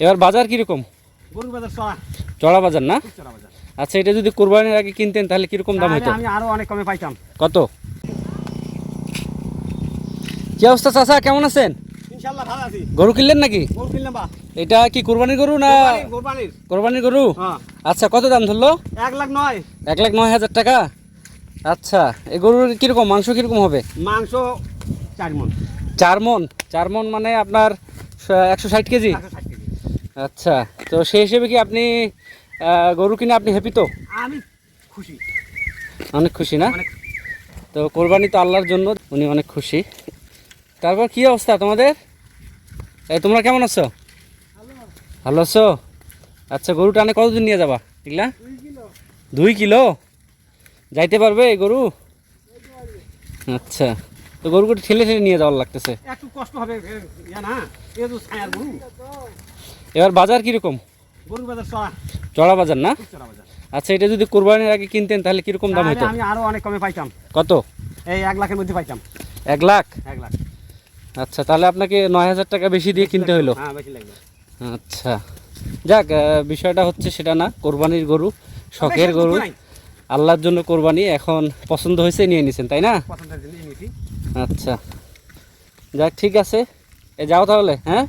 এবার বাজার কিরকম? গরুর বাজার চড়া। চড়া বাজার না? খুব চড়া বাজার। আচ্ছা, এটা যদি কোরবানির আগে কিনতেন তাহলে কিরকম দাম তাহলে হতো? আমি আরো অনেক কমে পাইতাম। কত? কি অবস্থা চাচা, কেমন আছেন? ইনশাআল্লাহ ভালো আছি। গরু কিনলেন নাকি? গরু কিনলাম বা। এটা কি কোরবানির গরু না? কোরবানির। কোরবানির গরু। হ্যাঁ। আচ্ছা, কত দাম ধরলো? 1,09,000। 1,09,000 টাকা। আচ্ছা, এই গরুর কিরকম মাংস কিরকম হবে? মাংস 4 মণ। 4 মণ। 4 মণ মানে আপনার 160 কেজি। 160 কেজি। আচ্ছা, তো সেই হিসেবে কি আপনি গরু কিনে আপনি হ্যাপি তো? আমি খুশি। অনেক খুশি না? অনেক। তো কোরবানি তো আল্লাহর জন্য, উনি অনেক খুশি। তারপর কি অবস্থা তোমাদের? এই তোমরা কেমন আছো? ভালো আছো? আচ্ছা, গরু টানে কতদিন নিয়ে যাবা এগুলা? 2 কিলো যাইতে পারবে এই গরু? আচ্ছা, তো গরুকে ঠেলে ঠেলে নিয়ে যাওয়ার লাগতেছে। একটু কষ্ট হবে না, এই তো ছায়ার গরু। এবার বাজার কিরকম? গরুর বাজার চড়া। চড়া বাজার না? খুব চড়া বাজার। আচ্ছা, এটা যদি কোরবানির আগে কিনতেন তাহলে কিরকম দাম তাহলে হতো? আমি আরো অনেক কমে পাইতাম। কত? এই 1 লাখের মধ্যে পাইতাম। 1 লাখ? 1 লাখ। আচ্ছা, তাহলে আপনাকে 9,000 টাকা বেশি দিয়ে কিনতে হলো। হ্যাঁ, বেশি লাগবে। আচ্ছা, যাক, বিষয়টা হচ্ছে সেটা না, কোরবানির গরু, শখের গরু, আল্লাহর জন্য কোরবানি, এখন পছন্দ হয়েছে নিয়ে নিছেন, তাই না? পছন্দের জন্য নিয়েছি। আচ্ছা, যাক, ঠিক আছে, যাও তাহলে। হ্যাঁ।